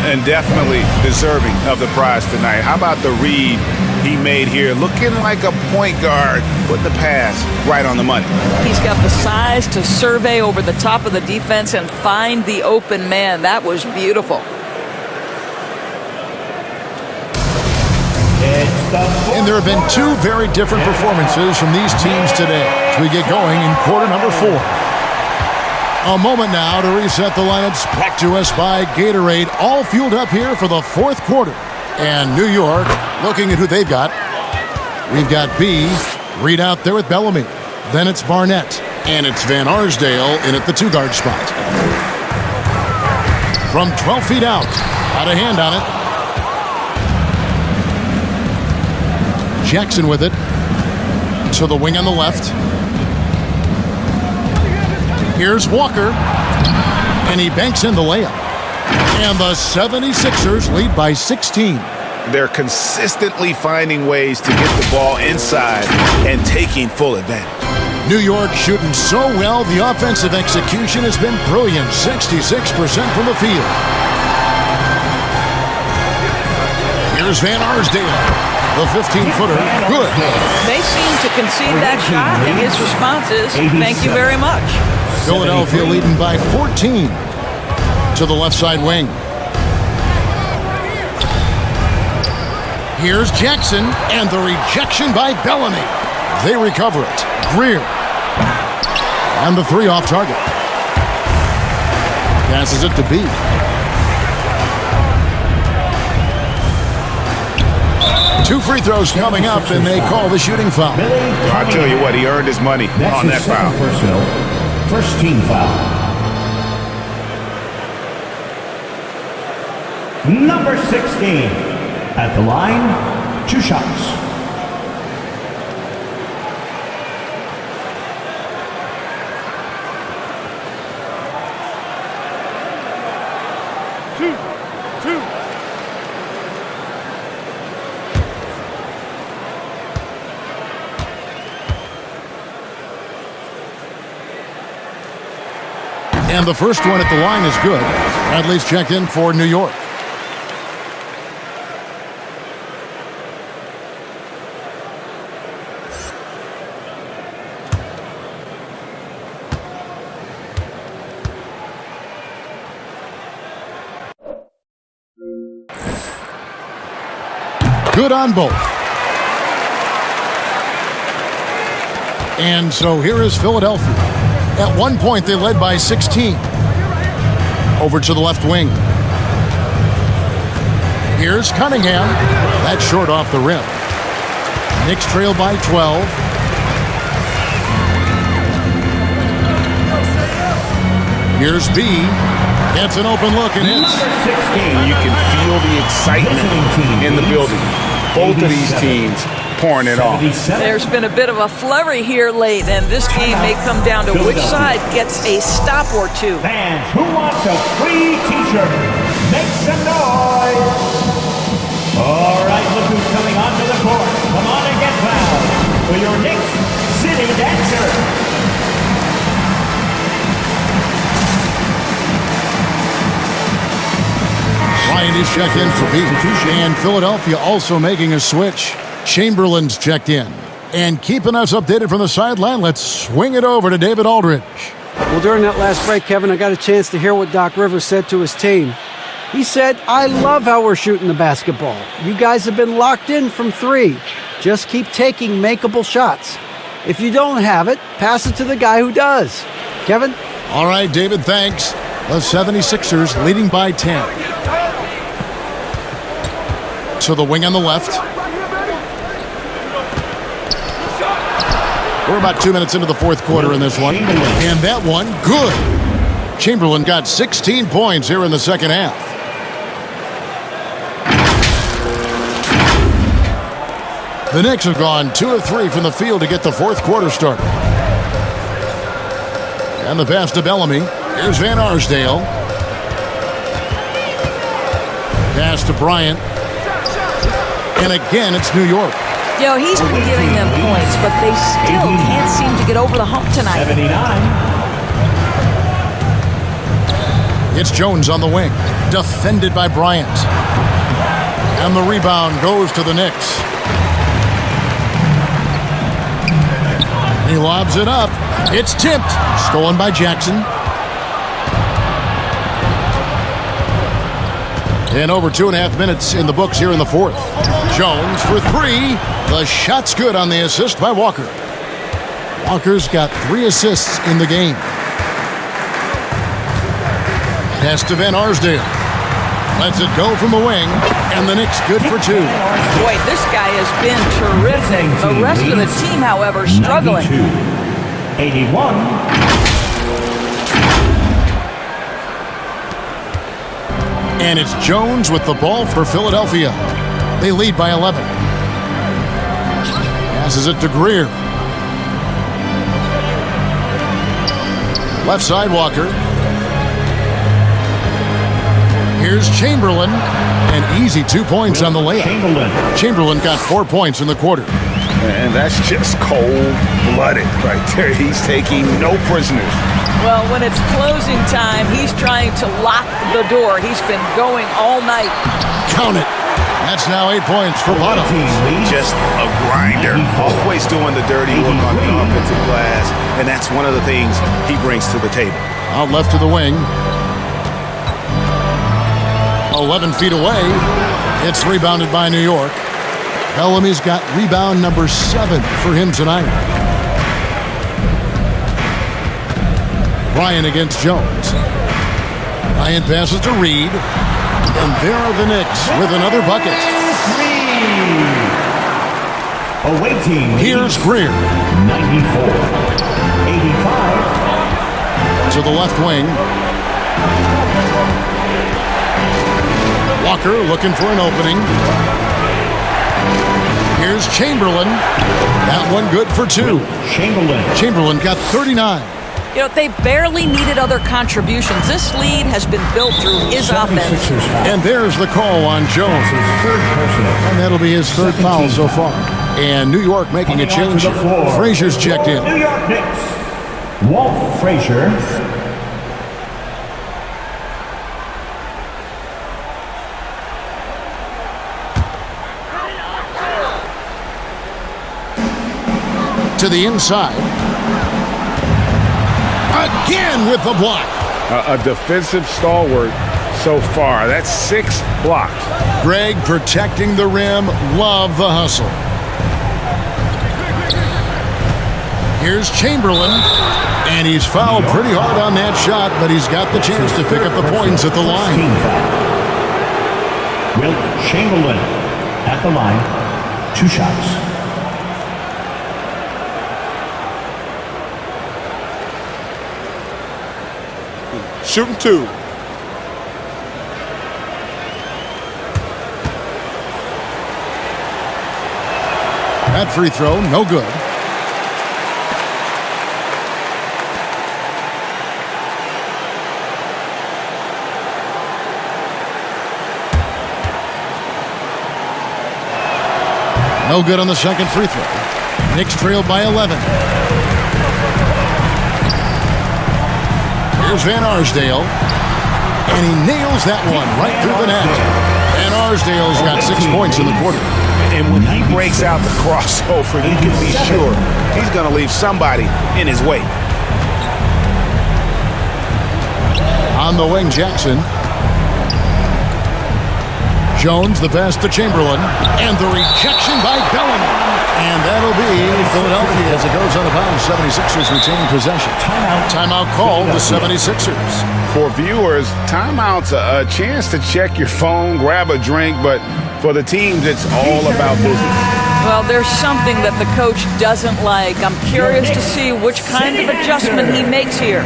And definitely deserving of the prize tonight. How about the read he made here? Looking like a point guard, put the pass right on the money. He's got the size to survey over the top of the defense and find the open man. That was beautiful. And there have been two very different performances from these teams today as we get going in quarter number 4. A moment now to reset the lineups brought to us by Gatorade, all fueled up here for the fourth quarter. And New York looking at who they've got. We've got B, Reed out there with Bellamy. Then it's Barnett, and it's Van Arsdale in at the 2-guard spot. From 12 feet out, had a hand on it. Jackson with it. To the wing on the left. Here's Walker, and he banks in the layup. And the 76ers lead by 16. They're consistently finding ways to get the ball inside and taking full advantage. New York shooting so well, the offensive execution has been brilliant, 66% from the field. Here's Van Arsdale, the 15-footer, good. They seem to concede that shot, and his response is, thank you very much. Philadelphia leading by 14 to the left side wing. Here's Jackson, and the rejection by Bellamy. They recover it. Greer. And the 3 off target. Passes it to B. Two free throws coming up, and they call the shooting foul. I'll tell you what, he earned his money on that foul. First team foul. Number 16 at the line, 2 shots. And the first one at the line is good. Bradley's checked in for New York. Good on both. And so here is Philadelphia. At one point, they led by 16. Over to the left wing. Here's Cunningham. That's short off the rim. Knicks trail by 12. Here's B. Gets an open look and hits. You can feel the excitement in the building. Both of these teams pouring it on. There's been a bit of a flurry here late, and this game may come down to which side gets a stop or two. Fans, who wants a free t-shirt? Make some noise! All right, look who's coming onto the court. Come on and get fouled for your Knicks City Dancer. Bryant is checked in for Beach. And Philadelphia also making a switch. Chamberlain's checked in. And keeping us updated from the sideline, let's swing it over to David Aldridge. Well, during that last break, Kevin, I got a chance to hear what Doc Rivers said to his team. He said, "I love how we're shooting the basketball. You guys have been locked in from 3. Just keep taking makeable shots. If you don't have it, pass it to the guy who does." Kevin? All right, David, thanks. The 76ers leading by 10. To the wing on the left. We're about 2 minutes into the fourth quarter in this one. And that one, good. Chamberlain got 16 points here in the second half. The Knicks have gone 2 of 3 from the field to get the fourth quarter started. And the pass to Bellamy. Here's Van Arsdale. Pass to Bryant. And again, it's New York. You know, he's been giving them points, but they still can't seem to get over the hump tonight. 79. It's Jones on the wing. Defended by Bryant. And the rebound goes to the Knicks. He lobs it up. It's tipped. Stolen by Jackson. And over 2.5 minutes in the books here in the fourth. Jones for 3. The shot's good on the assist by Walker. Walker's got 3 assists in the game. Pass to Van Arsdale. Lets it go from the wing. And the Knicks good for 2. Boy, this guy has been terrific. The rest of the team, however, struggling. 81. And it's Jones with the ball for Philadelphia. They lead by 11. Passes it to Greer. Left side, Walker. Here's Chamberlain. An easy 2 points on the layup. Chamberlain got 4 points in the quarter. And that's just cold-blooded right there. He's taking no prisoners. Well, when it's closing time, he's trying to lock the door. He's been going all night. Count it. That's now 8 points for Potter. Just a grinder. Always doing the dirty work on the offensive glass. And that's one of the things he brings to the table. Out left to the wing. 11 feet away. It's rebounded by New York. Bellamy's got rebound number 7 for him tonight. Bryant against Jones. Bryant passes to Reed. And there are the Knicks with another bucket. Awaiting. Here's Greer. 94. 85. To the left wing. Walker looking for an opening. Here's Chamberlain. That one good for 2. Chamberlain got 39. You know, they barely needed other contributions. This lead has been built through his offense. And there's the call on Jones. And that'll be his third foul so far. And New York making a change. Frazier's checked in. New York Knicks. Walt Frazier. To the inside. Again with the block. A defensive stalwart so far. That's 6 blocks. Greg protecting the rim. Love the hustle. Here's Chamberlain. And he's fouled pretty hard on that shot, but he's got the chance to pick up the points at the line. Wilt Chamberlain at the line. 2 shots. Shooting 2. That free throw, no good. No good on the second free throw. Knicks trailed by 11. Here's Van Arsdale. And he nails that one right through the net. And Arsdale's got 6 points in the quarter. And when he breaks out the crossover, you can be sure he's going to leave somebody in his way. On the wing, Jackson. Jones, the pass to Chamberlain, and the rejection by Bellamy. And that'll be Philadelphia as it goes out of bounds. 76ers retain possession. Timeout called the 76ers. For viewers, timeout's a chance to check your phone, grab a drink, but for the teams, it's all about business. Well, there's something that the coach doesn't like. I'm curious to see which kind of adjustment he makes here.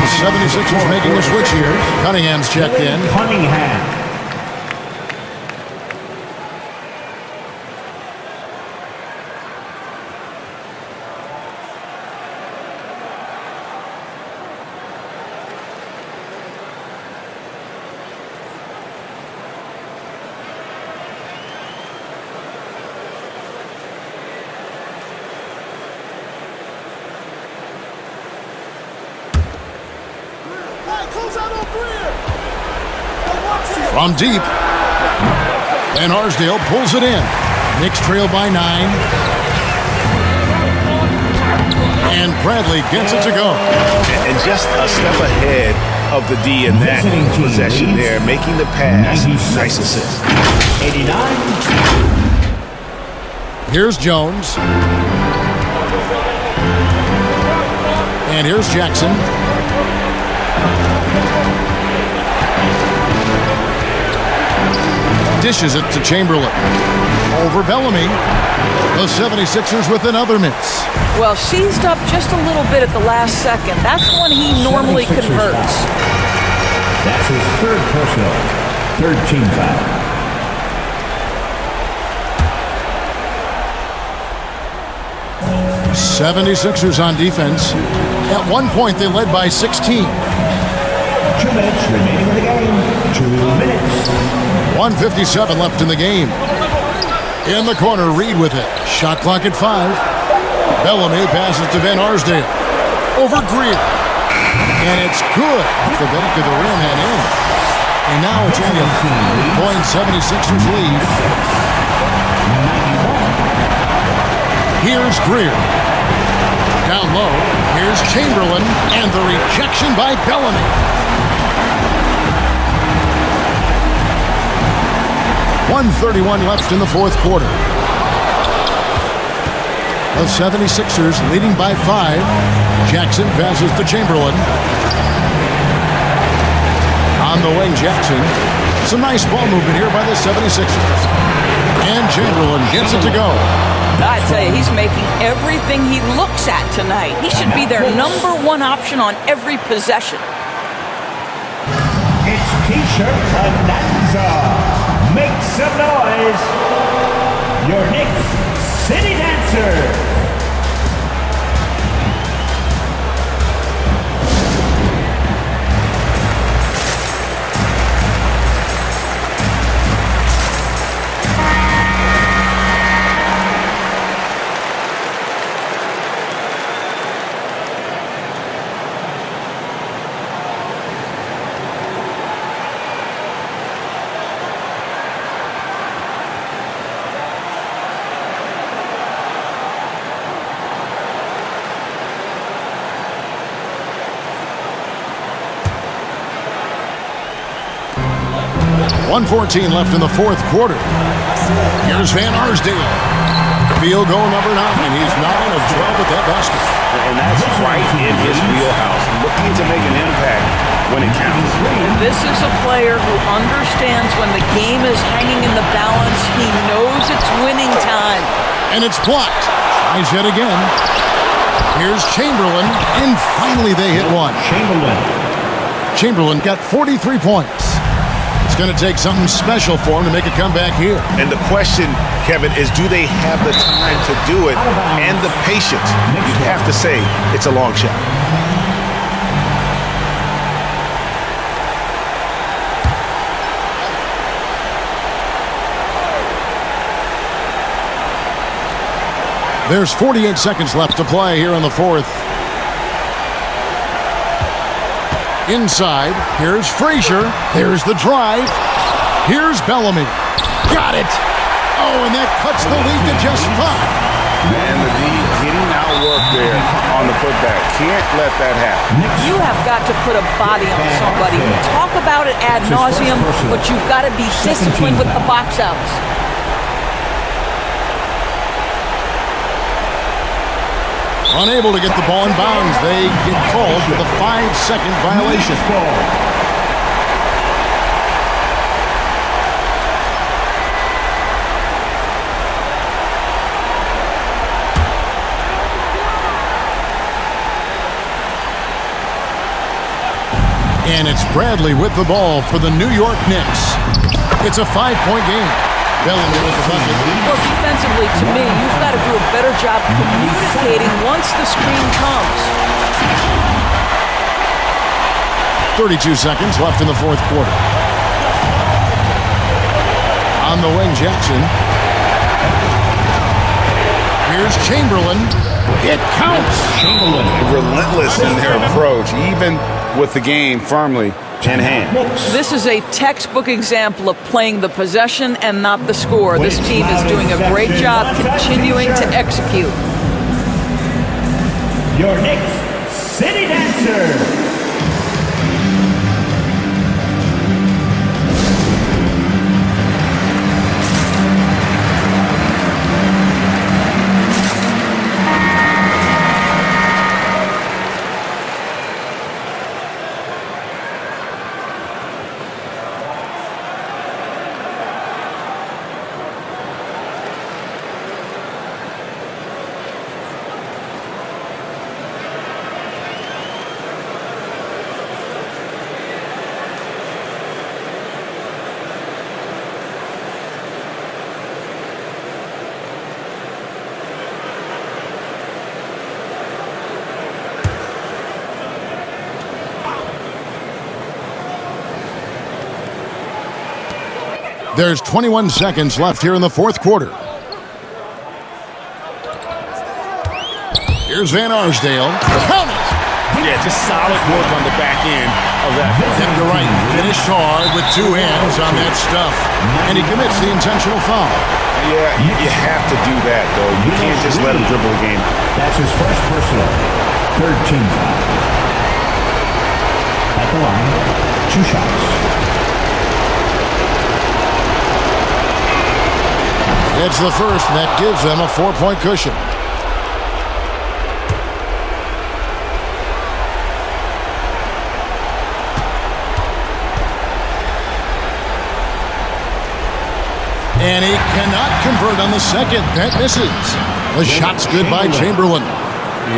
The 76ers making a switch here. Cunningham's checked in. Cunningham. From deep. And Arsdale pulls it in. Knicks trail by 9. And Bradley gets it to go. And just a step ahead of the D in that possession there, making the pass. Nice assist. 89. Here's Jones. And here's Jackson. Dishes it to Chamberlain. Over Bellamy. The 76ers with another miss. Well, seized up just a little bit at the last second. That's when he normally converts. That's his third personal. Third team foul. '76ers on defense. At one point, they led by 16. 2 minutes remaining in the game. 2 minutes. 1:57 left in the game. In the corner, Reed with it. Shot clock at 5. Bellamy passes to Van Arsdale. Over Greer. And it's good. The back of the rim and in. And now it's only a 4-point 76ers lead. Here's Greer. Down low. Here's Chamberlain. And the rejection by Bellamy. 1:31 left in the fourth quarter. The 76ers leading by 5. Jackson passes to Chamberlain. On the wing, Jackson. Some nice ball movement here by the 76ers. And Chamberlain gets it to go. I tell you, he's making everything he looks at tonight. He should be their #1 option on every possession. It's T-shirt Bonanza. Make some noise. Your Knicks City Dancer. .114 left in the fourth quarter. Here's Van Arsdale. Field goal number 9. He's 9 of 12 at that basket. And that's right in his wheelhouse. Looking to make an impact when it counts. This is a player who understands when the game is hanging in the balance. He knows it's winning time. And it's blocked. Tries yet again. Here's Chamberlain. And finally they hit one. Chamberlain got 43 points. It's going to take something special for him to make a comeback here. And the question, Kevin, is do they have the time to do it and the patience? You'd have to say it's a long shot. There's 48 seconds left to play here in the fourth. Inside, here's Frazier. There's the drive. Here's Bellamy. Got it. Oh, and that cuts the lead to just 5. And the D getting outworked there on the putback. Can't let that happen. You have got to put a body on somebody. We talk about it ad nauseum, but you've got to be disciplined with the box outs. Unable to get the ball in bounds. They get called for the 5-second violation. And it's Bradley with the ball for the New York Knicks. It's a 5-point game. Bellamy with the bucket. Well, defensively, to me, you've got to do a better job communicating once the screen comes. 32 seconds left in the fourth quarter. On the wing, Jackson. Here's Chamberlain. It counts. Chamberlain relentless in their approach, even with the game firmly in hand. This is a textbook example of playing the possession and not the score. This team is doing a great job continuing to execute. Your Knicks City Dancer. There's 21 seconds left here in the fourth quarter. Here's Van Arsdale. Count it! Yeah, just solid work on the back end of that. Edgar Wright finished hard with 2 hands on that stuff. And he commits the intentional foul. Yeah, you have to do that, though. You can't just let him dribble the game. That's his first personal. Third team foul. At the line, 2 shots. It's the first, and that gives them a 4-point cushion. And he cannot convert on the second. That misses. The shot's good by Chamberlain.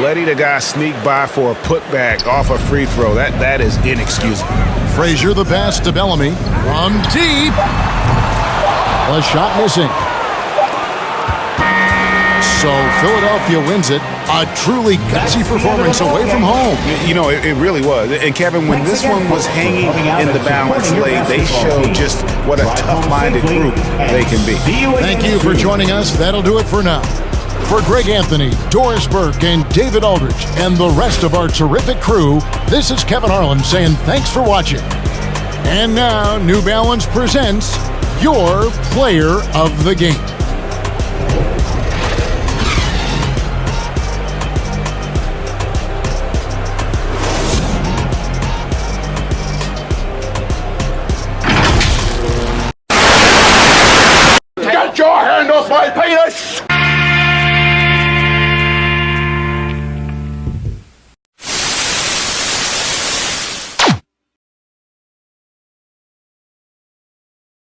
Letting a guy sneak by for a putback off a free throw, that is inexcusable. Frazier the pass to Bellamy. From deep. The shot missing. So Philadelphia wins it. A truly gutsy performance away from home. You know, it really was. And Kevin, when this one was hanging in the balance lane, they showed just what a tough-minded group they can be. Thank you for joining us. That'll do it for now. For Greg Anthony, Doris Burke, and David Aldridge, and the rest of our terrific crew, this is Kevin Harlan saying thanks for watching. And now, New Balance presents your Player of the Game. Get your hand off my penis!